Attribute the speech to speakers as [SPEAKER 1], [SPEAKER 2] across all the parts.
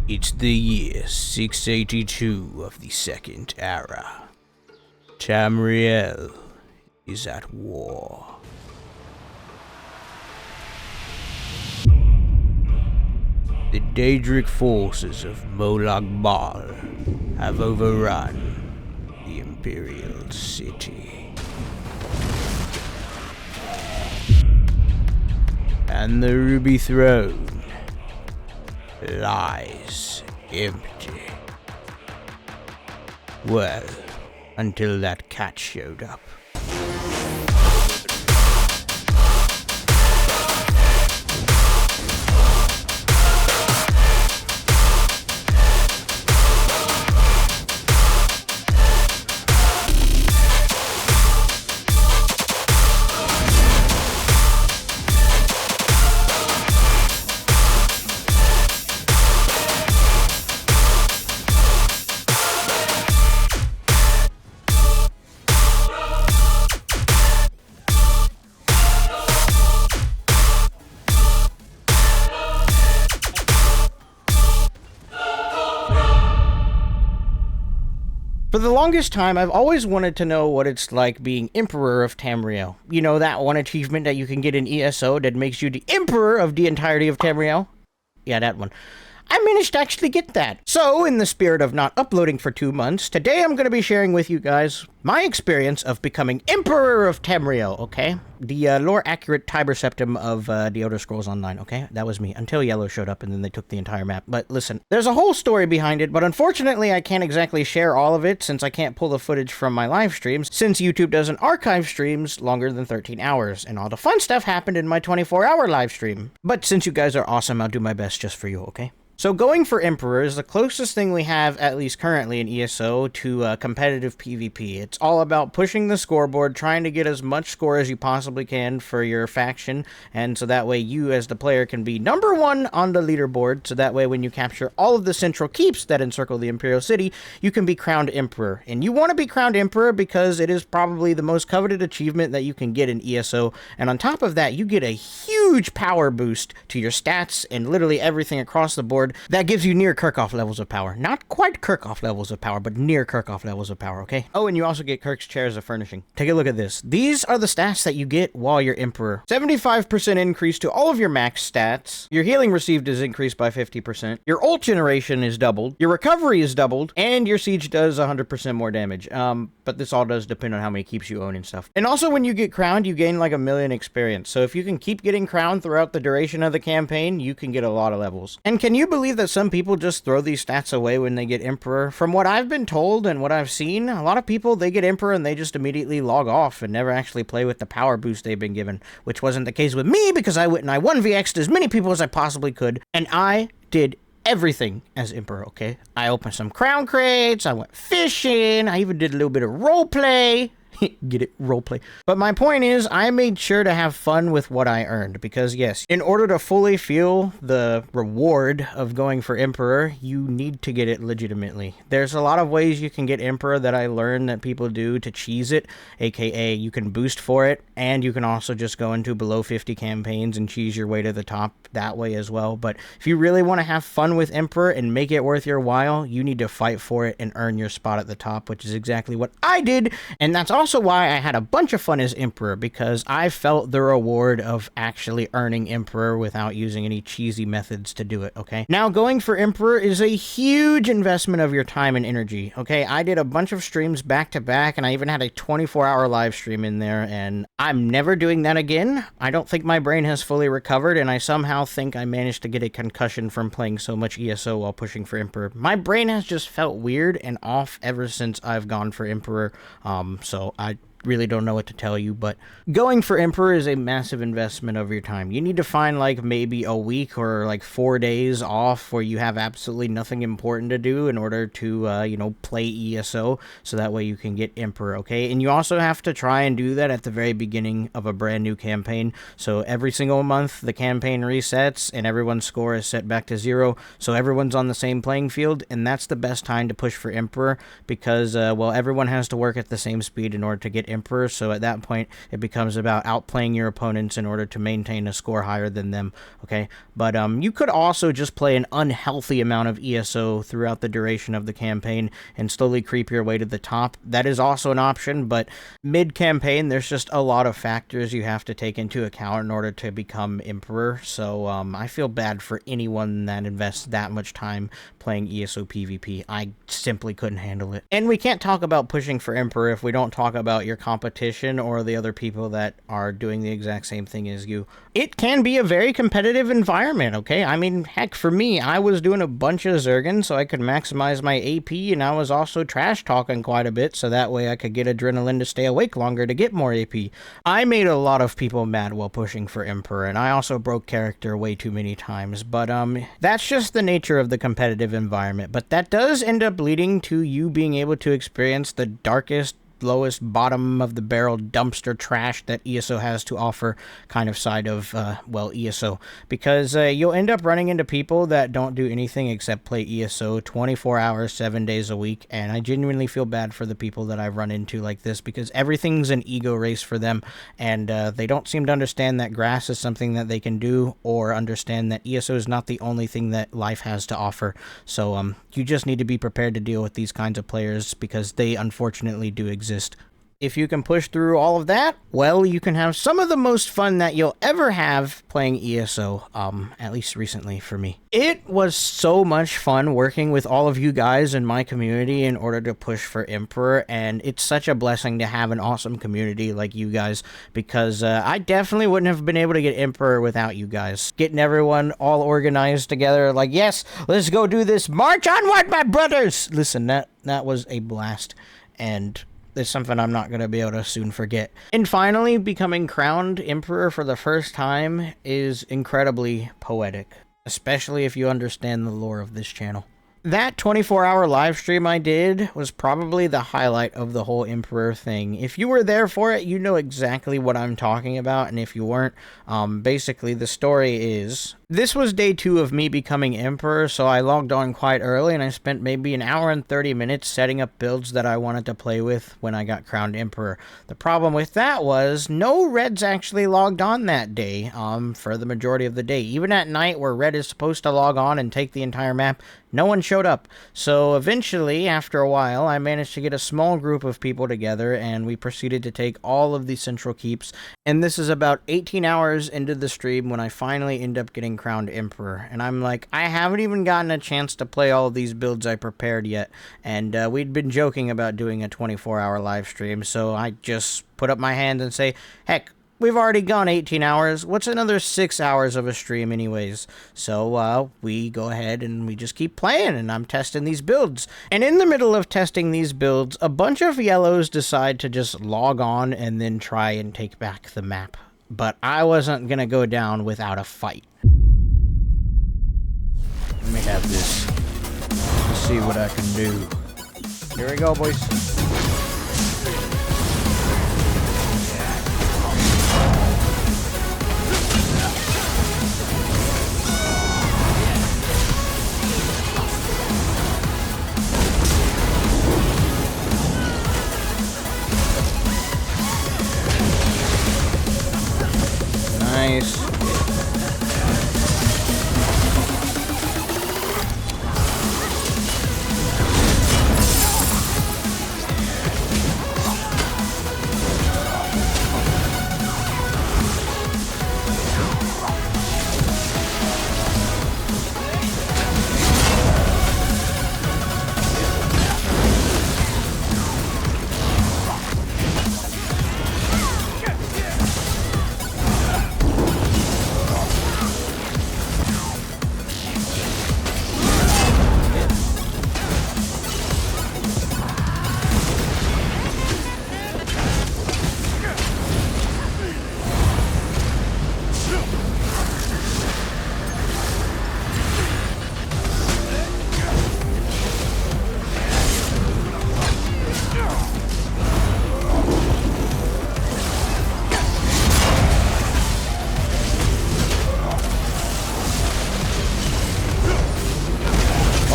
[SPEAKER 1] It's the year 682 of the Second Era. Tamriel is at war. The Daedric forces of Molag Bal have overrun the Imperial City. And the Ruby Throne lies empty. Well, until that cat showed up. For the longest time, I've always wanted to know what it's like being Emperor of Tamriel. You know, that one achievement that you can get in ESO that makes you the Emperor of the entirety of Tamriel? Yeah, that one. I managed to actually get that. So, in the spirit of not uploading for 2 months, today I'm going to be sharing with you guys my experience of becoming Emperor of Tamriel, okay? The lore-accurate Tiber Septim of the Elder Scrolls Online, okay? That was me, until Yellow showed up and then they took the entire map. But listen, there's a whole story behind it, but unfortunately I can't exactly share all of it since I can't pull the footage from my live streams, since YouTube doesn't archive streams longer than 13 hours, and all the fun stuff happened in my 24-hour live stream. But since you guys are awesome, I'll do my best just for you, okay? So going for Emperor is the closest thing we have, at least currently in ESO, to competitive PvP. It's all about pushing the scoreboard, trying to get as much score as you possibly can for your faction, and so that way you as the player can be #1 on the leaderboard, so that way when you capture all of the central keeps that encircle the Imperial City, you can be crowned Emperor. And you want to be crowned Emperor because it is probably the most coveted achievement that you can get in ESO, and on top of that, you get a huge power boost to your stats and literally everything across the board. That gives you near Kirchhoff levels of power. Not quite Kirchhoff levels of power, but near Kirchhoff levels of power, okay? Oh, and you also get Kirk's Chair as a furnishing. Take a look at this. These are the stats that you get while you're Emperor. 75% increase to all of your max stats. Your healing received is increased by 50%. Your ult generation is doubled. Your recovery is doubled. And your siege does 100% more damage. But this all does depend on how many keeps you own and stuff. And also when you get crowned, you gain like 1,000,000 experience. So if you can keep getting crowned throughout the duration of the campaign, you can get a lot of levels. And can you believe that some people just throw these stats away when they get Emperor? From what I've been told and what I've seen, a lot of people, they get Emperor and they just immediately log off and never actually play with the power boost they've been given, which wasn't the case with me because I went and I 1vx'd as many people as I possibly could, and I did everything as Emperor, okay? I opened some crown crates, I went fishing, I even did a little bit of roleplay. Get it? Roleplay. But my point is, I made sure to have fun with what I earned, because yes, in order to fully feel the reward of going for Emperor, you need to get it legitimately. There's a lot of ways you can get Emperor that I learned that people do to cheese it, aka you can boost for it, and you can also just go into below 50 campaigns and cheese your way to the top that way as well. But if you really want to have fun with Emperor and make it worth your while, you need to fight for it and earn your spot at the top, which is exactly what I did, and that's also why I had a bunch of fun as Emperor, because I felt the reward of actually earning Emperor without using any cheesy methods to do it, okay? Now, going for Emperor is a huge investment of your time and energy, okay? I did a bunch of streams back to back, and I even had a 24-hour live stream in there, and I'm never doing that again. I don't think my brain has fully recovered, and I somehow think I managed to get a concussion from playing so much ESO while pushing for Emperor. My brain has just felt weird and off ever since I've gone for Emperor, so I really don't know what to tell you, but going for Emperor is a massive investment of your time. You need to find like maybe a week or like 4 days off where you have absolutely nothing important to do in order to, you know, play ESO, so that way you can get Emperor, okay? And you also have to try and do that at the very beginning of a brand new campaign. So every single month the campaign resets and everyone's score is set back to 0, so everyone's on the same playing field, and that's the best time to push for Emperor because, well, everyone has to work at the same speed in order to get get Emperor, so at that point it becomes about outplaying your opponents in order to maintain a score higher than them, okay? But you could also just play an unhealthy amount of ESO throughout the duration of the campaign and slowly creep your way to the top. That is also an option, but mid-campaign there's just a lot of factors you have to take into account in order to become Emperor, so I feel bad for anyone that invests that much time playing ESO PvP. I simply couldn't handle it. And we can't talk about pushing for Emperor if we don't talk about your competition or the other people that are doing the exact same thing as you. It can be a very competitive environment, okay? I mean, heck, for me, I was doing a bunch of Zergen so I could maximize my AP, and I was also trash talking quite a bit so that way I could get adrenaline to stay awake longer to get more AP. I made a lot of people mad while pushing for Emperor, and I also broke character way too many times, but that's just the nature of the competitive environment. But that does end up leading to you being able to experience the darkest, lowest bottom of the barrel dumpster trash that ESO has to offer kind of side of, well, ESO. Because you'll end up running into people that don't do anything except play ESO 24 hours, 7 days a week. And I genuinely feel bad for the people that I've run into like this because everything's an ego race for them. And they don't seem to understand that grass is something that they can do or understand that ESO is not the only thing that life has to offer. So you just need to be prepared to deal with these kinds of players because they unfortunately do exist. If you can push through all of that, well, you can have some of the most fun that you'll ever have playing ESO, at least recently for me. It was so much fun working with all of you guys in my community in order to push for Emperor, and it's such a blessing to have an awesome community like you guys, because I definitely wouldn't have been able to get Emperor without you guys. Getting everyone all organized together, like, yes, let's go do this. March onward, my brothers! Listen, that was a blast, and it's something I'm not going to be able to soon forget. And finally, becoming crowned Emperor for the first time is incredibly poetic, especially if you understand the lore of this channel. That 24-hour live stream I did was probably the highlight of the whole Emperor thing. If you were there for it, you know exactly what I'm talking about, and if you weren't, basically the story is, this was day 2 of me becoming Emperor, so I logged on quite early, and I spent maybe an hour and 30 minutes setting up builds that I wanted to play with when I got crowned Emperor. The problem with that was, no Reds actually logged on that day, for the majority of the day. Even at night, where Red is supposed to log on and take the entire map, no one showed up. So eventually, after a while, I managed to get a small group of people together, and we proceeded to take all of the central keeps, and this is about 18 hours into the stream when I finally end up getting crowned Emperor. And I'm like, I haven't even gotten a chance to play all of these builds I prepared yet, and we'd been joking about doing a 24-hour live stream, so I just put up my hand and say, heck, we've already gone 18 hours. What's another 6 hours of a stream anyways? So, we go ahead and we just keep playing, and I'm testing these builds. And in the middle of testing these builds, a bunch of yellows decide to just log on and then try and take back the map. But I wasn't gonna go down without a fight. Let me have this. Let's see what I can do. Here we go, boys. Nice.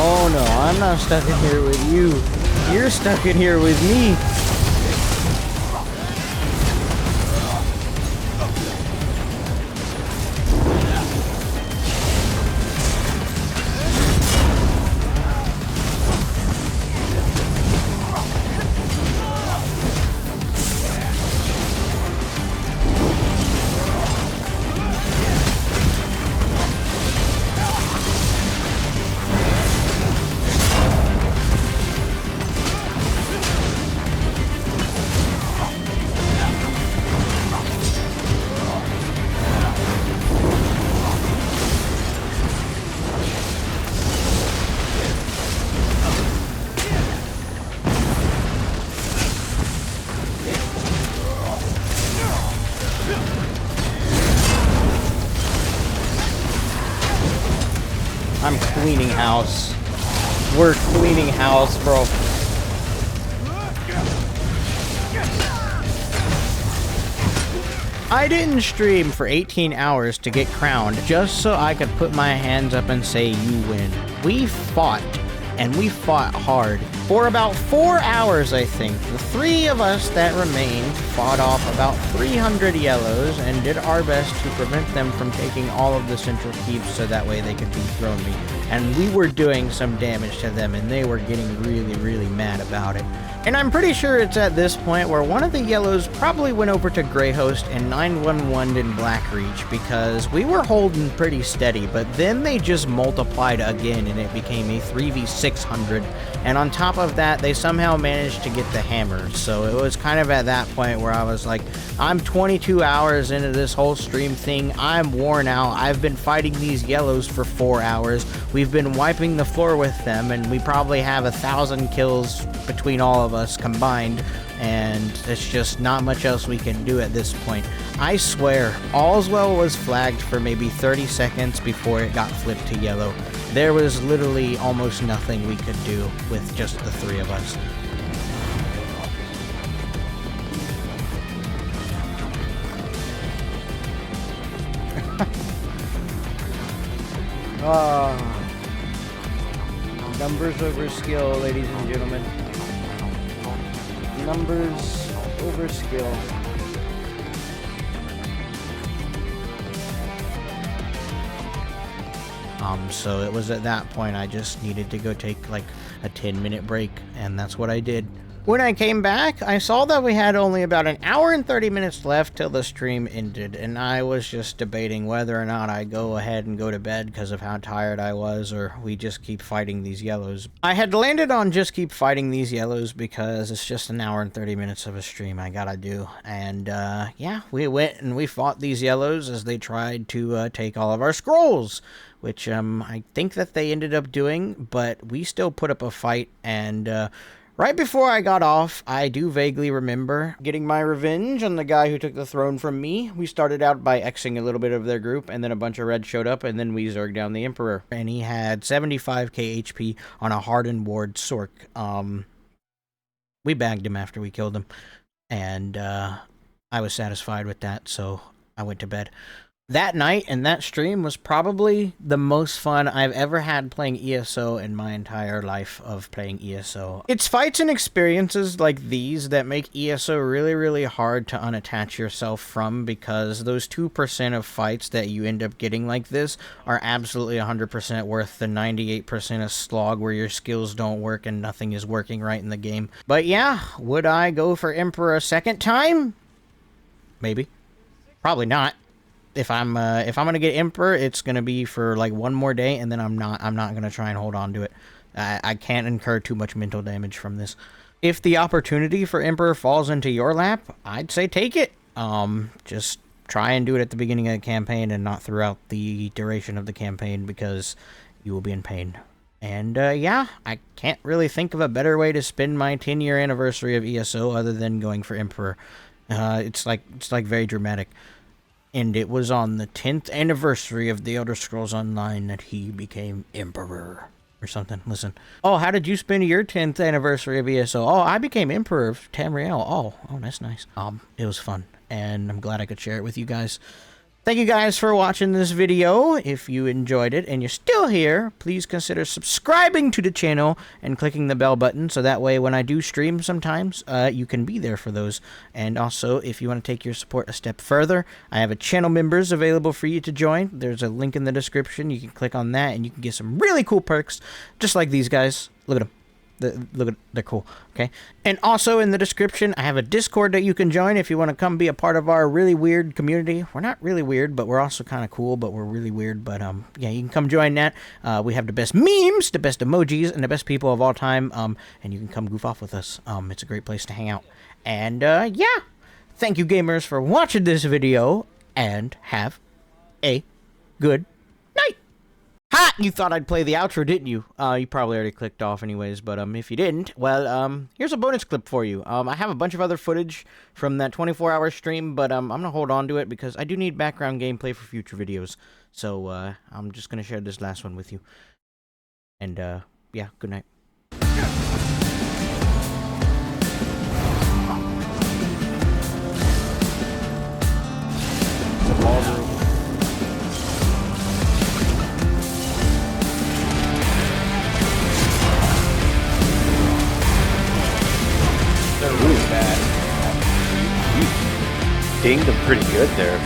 [SPEAKER 1] Oh no, I'm not stuck in here with you. You're stuck in here with me. I'm cleaning house. We're cleaning house, bro. I didn't stream for 18 hours to get crowned just so I could put my hands up and say you win. We fought, and we fought hard. For about 4 hours, I think, the three of us that remained fought off about 300 yellows and did our best to prevent them from taking all of the central keeps so that way they could dethrone me. And we were doing some damage to them, and they were getting really, really mad about it. And I'm pretty sure it's at this point where one of the yellows probably went over to Greyhost and 911'd in Blackreach because we were holding pretty steady, but then they just multiplied again and it became a 3v600. And on top of that, they somehow managed to get the hammer. So it was kind of at that point where I was like, I'm 22 hours into this whole stream thing. I'm worn out. I've been fighting these yellows for 4 hours. We've been wiping the floor with them, and we probably have 1,000 kills between all of us combined, and it's just not much else we can do at this point. I swear, Allswell was flagged for maybe 30 seconds before it got flipped to yellow. There was literally almost nothing we could do with just the three of us. Numbers over skill, ladies and gentlemen. Numbers over skill. So it was at that point I just needed to go take like a 10-minute break, and that's what I did. When I came back, I saw that we had only about an hour and 30 minutes left till the stream ended, and I was just debating whether or not I go ahead and go to bed because of how tired I was, or we just keep fighting these yellows. I had landed on just keep fighting these yellows because it's just an hour and 30 minutes of a stream I gotta do. And yeah, we went and we fought these yellows as they tried to take all of our scrolls, which I think that they ended up doing, but we still put up a fight. And right before I got off, I do vaguely remember getting my revenge on the guy who took the throne from me. We started out by Xing a little bit of their group, and then a bunch of red showed up, and then we zerged down the Emperor. And he had 75k HP on a hardened ward Sork. We bagged him after we killed him, and I was satisfied with that, so I went to bed. That night and that stream was probably the most fun I've ever had playing ESO in my entire life of playing ESO. It's fights and experiences like these that make ESO really, really hard to unattach yourself from, because those 2% of fights that you end up getting like this are absolutely 100% worth the 98% of slog where your skills don't work and nothing is working right in the game. But yeah, would I go for Emperor a second time? Maybe. Probably not. If I'm gonna get Emperor, it's gonna be for like one more day, and then I'm not gonna try and hold on to it. I can't incur too much mental damage from this. If the opportunity for Emperor falls into your lap, I'd say take it. Just try and do it at the beginning of the campaign and not throughout the duration of the campaign, because you will be in pain. And yeah, I can't really think of a better way to spend my 10-year anniversary of ESO other than going for Emperor. It's like very dramatic. And it was on the 10th anniversary of The Elder Scrolls Online that he became Emperor. Or something. Listen. Oh, how did you spend your 10th anniversary of ESO? Oh, I became Emperor of Tamriel. Oh, that's nice. It was fun. And I'm glad I could share it with you guys. Thank you guys for watching this video. If you enjoyed it and you're still here, please consider subscribing to the channel and clicking the bell button, so that way when I do stream sometimes, you can be there for those. And also, if you want to take your support a step further, I have a channel members available for you to join. There's a link in the description. You can click on that and you can get some really cool perks, just like these guys. Look at them. They're cool, okay? And also in the description, I have a Discord that you can join if you want to come be a part of our really weird community. We're not really weird, but we're also kind of cool, but we're really weird. But yeah, you can come join that. We have the best memes, the best emojis, and the best people of all time. And you can come goof off with us. It's a great place to hang out. And yeah, thank you gamers for watching this video, and have a good Ha! You thought I'd play the outro, didn't you? You probably already clicked off anyways, but if you didn't, well, here's a bonus clip for you. I have a bunch of other footage from that 24-hour stream, but I'm gonna hold on to it because I do need background gameplay for future videos. So, I'm just gonna share this last one with you. And, yeah, good night.
[SPEAKER 2] They're really bad. You dinged them pretty good there.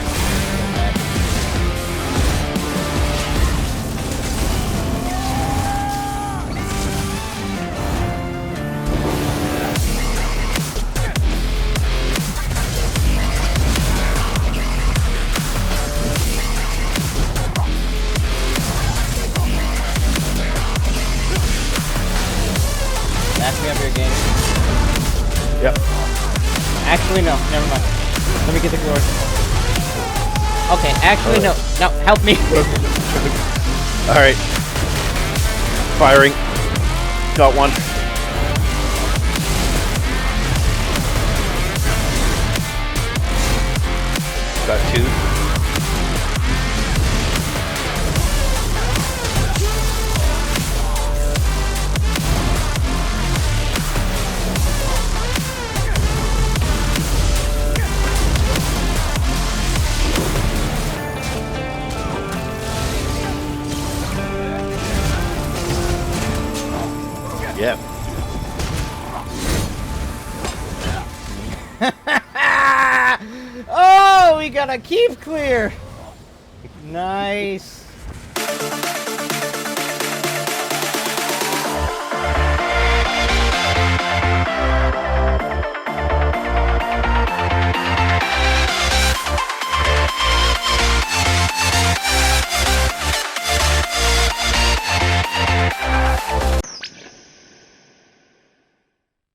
[SPEAKER 1] Ask me up your game.
[SPEAKER 2] Yep.
[SPEAKER 1] Actually, no. Never mind. Let me get the glory. Okay, actually, no. No, help me.
[SPEAKER 2] Alright. Firing. Got one. Got two. Yeah.
[SPEAKER 1] Oh, we got a keep clear. Nice.